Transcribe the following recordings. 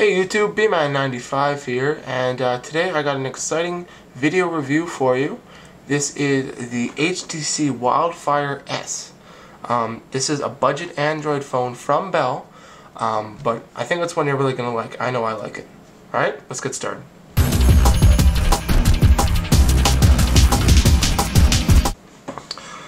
Hey YouTube, bman95 here, and today I got an exciting video review for you. This is the HTC Wildfire S. This is a budget Android phone from Bell, but I think it's one you're really going to like. I know I like it. Alright, let's get started.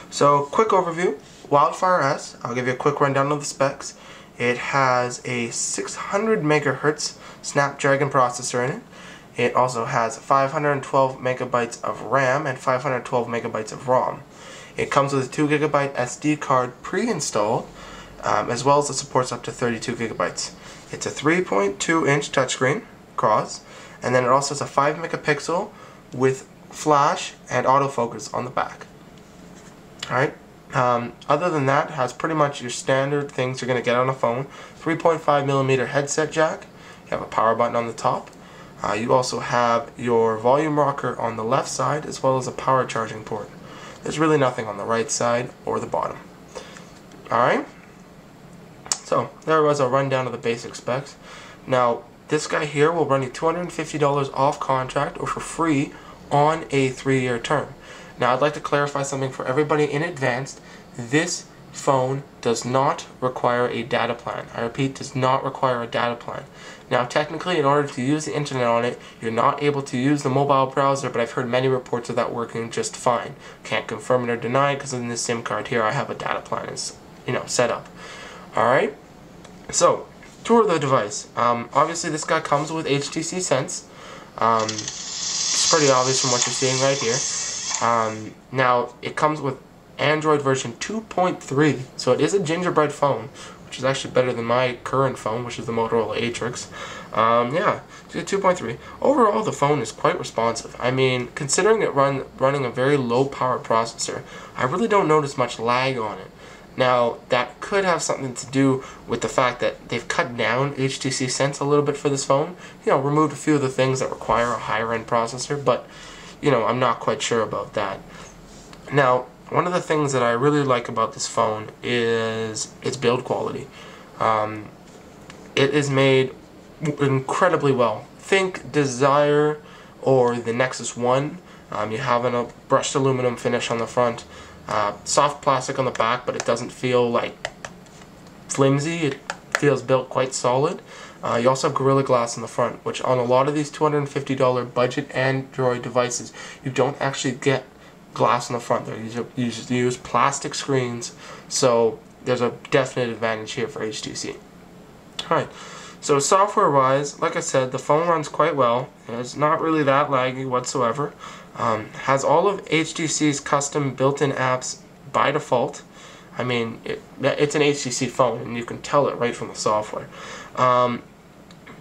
So, quick overview. Wildfire S, I'll give you a quick rundown of the specs. It has a 600 megahertz Snapdragon processor in it. It also has 512 megabytes of RAM and 512 megabytes of ROM. It comes with a 2 gigabyte SD card pre-installed, as well as it supports up to 32 gigabytes. It's a 3.2 inch touchscreen across, and then it also has a 5 megapixel with flash and autofocus on the back. Alright. Other than that, it has pretty much your standard things you're going to get on a phone. 3.5mm headset jack. You have a power button on the top. You also have your volume rocker on the left side, as well as a power charging port. There's really nothing on the right side or the bottom. Alright? So, there was a rundown of the basic specs. Now, this guy here will run you $250 off contract or for free on a 3-year term. Now, I'd like to clarify something for everybody in advance. This phone does not require a data plan. I repeat, does not require a data plan. Now, technically, in order to use the internet on it, you're not able to use the mobile browser, but I've heard many reports of that working just fine. Can't confirm it or deny it, because in this SIM card here, I have a data plan set up. Alright? So, tour of the device. Obviously, this guy comes with HTC Sense. It's pretty obvious from what you're seeing right here. Now, it comes with Android version 2.3, so it is a gingerbread phone, which is actually better than my current phone, which is the Motorola Atrix. Yeah, 2.3. Overall, the phone is quite responsive. I mean, considering it running a very low-power processor, I really don't notice much lag on it. Now, that could have something to do with the fact that they've cut down HTC Sense a little bit for this phone. Removed a few of the things that require a higher-end processor, but I'm not quite sure about that. Now, one of the things that I really like about this phone is its build quality. It is made incredibly well. Think Desire or the Nexus 1. You have a brushed aluminum finish on the front, soft plastic on the back, but it doesn't feel like flimsy. It feels built quite solid. You also have Gorilla Glass in the front, which on a lot of these $250 budget Android devices, you don't actually get glass in the front. You use plastic screens, so there's a definite advantage here for HTC. Alright, so software-wise, like I said, the phone runs quite well. It's not really that laggy whatsoever. Has all of HTC's custom built-in apps by default. I mean, it's an HTC phone, and you can tell it right from the software.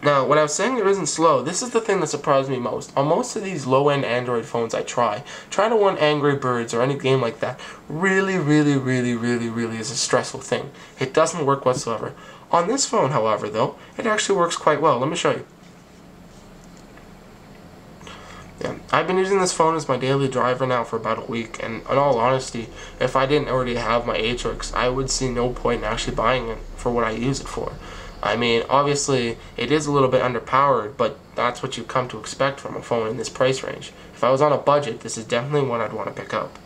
Now, when I was saying it isn't slow, this is the thing that surprised me most. On most of these low-end Android phones I trying to run Angry Birds or any game like that really is a stressful thing. It doesn't work whatsoever. On this phone, however, though, it actually works quite well. Let me show you. Yeah, I've been using this phone as my daily driver now for about a week, and in all honesty, if I didn't already have my Atrix, I would see no point in actually buying it for what I use it for. I mean, obviously, it is a little bit underpowered, but that's what you come to expect from a phone in this price range. If I was on a budget, this is definitely one I'd want to pick up.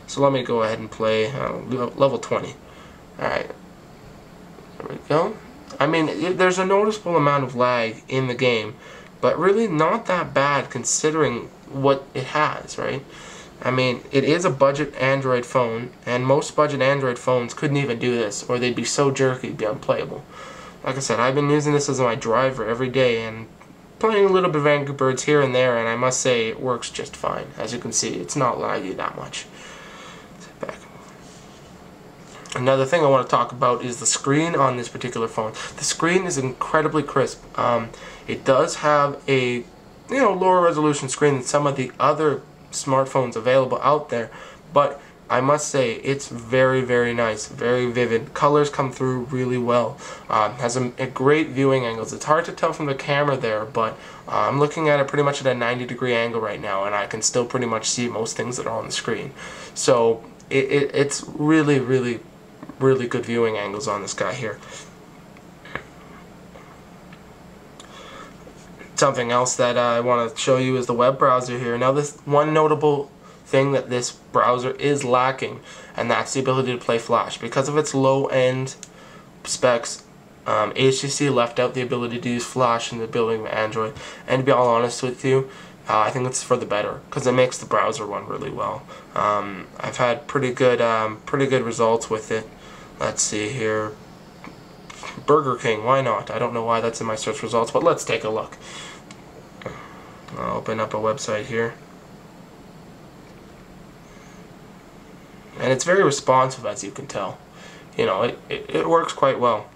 So let me go ahead and play level 20. Alright, there we go. I mean, there's a noticeable amount of lag in the game, but really not that bad considering what it has, right? I mean, it is a budget Android phone, and most budget Android phones couldn't even do this, or they'd be so jerky it'd be unplayable. Like I said, I've been using this as my driver every day and playing a little bit of Angry Birds here and there, and I must say it works just fine. As you can see, it's not laggy that much. Sit back. Another thing I want to talk about is the screen on this particular phone. The screen is incredibly crisp. It does have a lower resolution screen than some of the other smartphones available out there, but I must say, it's very nice, very vivid. Colors come through really well. Has a great viewing angles. It's hard to tell from the camera there, but I'm looking at it pretty much at a 90-degree angle right now, and I can still pretty much see most things that are on the screen. So it's really good viewing angles on this guy here. Something else that I want to show you is the web browser here. Now, this one notable thing that this browser is lacking, and that's the ability to play Flash. Because of its low-end specs, HTC left out the ability to use Flash in the building of Android. And to be all honest with you, I think it's for the better, because it makes the browser run really well. I've had pretty good results with it. Let's see here. Burger King, why not? I don't know why that's in my search results, but let's take a look. I'll open up a website here. And it's very responsive, as you can tell. You know, it works quite well.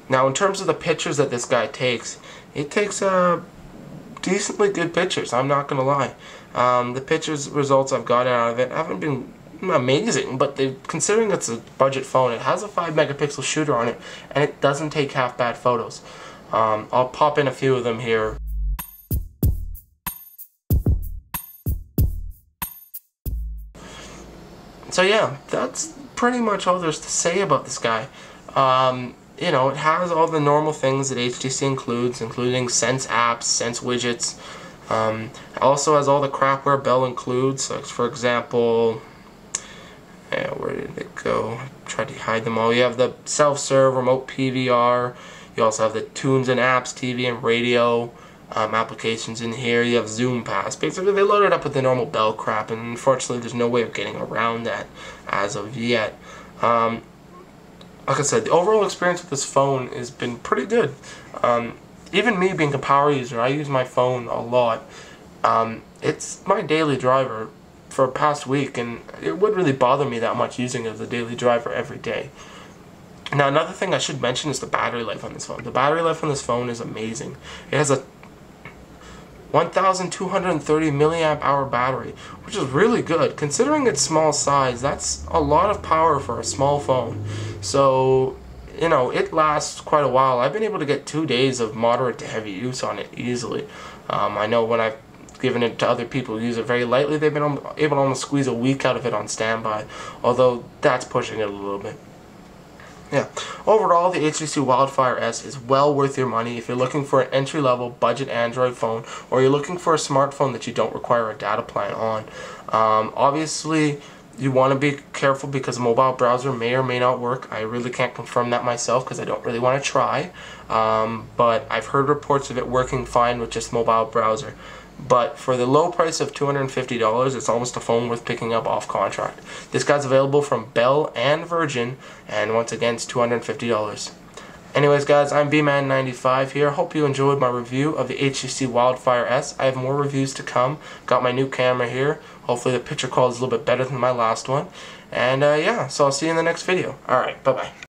Now, in terms of the pictures that this guy takes, it takes decently good pictures, I'm not going to lie. The pictures results I've gotten out of it haven't been amazing, but considering it's a budget phone, it has a 5-megapixel shooter on it, and it doesn't take half bad photos. I'll pop in a few of them here. So yeah, that's pretty much all there's to say about this guy. You know, it has all the normal things that HTC includes, including Sense apps, Sense widgets. It also has all the crapware Bell includes. Like, for example, where did it go? I tried to hide them all. You have the self-serve, remote PVR. You also have the Tunes and Apps, TV and radio applications in here. You have Zoom Pass. Basically, they loaded up with the normal Bell crap, and unfortunately, there's no way of getting around that as of yet. Like I said, the overall experience with this phone has been pretty good. Even me being a power user, I use my phone a lot. It's my daily driver for the past week, and it wouldn't really bother me that much using it as a daily driver every day. Now, another thing I should mention is the battery life on this phone. The battery life on this phone is amazing. It has a 1,230 milliamp hour battery, which is really good. Considering its small size, that's a lot of power for a small phone. So, you know, it lasts quite a while. I've been able to get 2 days of moderate to heavy use on it easily. I know when I've given it to other people who use it very lightly, they've been able to almost squeeze a week out of it on standby, although that's pushing it a little bit. Yeah, overall, the HTC Wildfire S is well worth your money if you're looking for an entry-level budget Android phone, or you're looking for a smartphone that you don't require a data plan on. Obviously, you want to be careful because a mobile browser may or may not work. I really can't confirm that myself because I don't really want to try, but I've heard reports of it working fine with just mobile browser. But for the low price of $250, it's almost a phone worth picking up off contract. This guy's available from Bell and Virgin, and once again, it's $250. Anyways, guys, I'm BMan95 here. Hope you enjoyed my review of the HTC Wildfire S. I have more reviews to come. Got my new camera here. Hopefully the picture quality is a little bit better than my last one. And yeah, so I'll see you in the next video. Alright, bye-bye.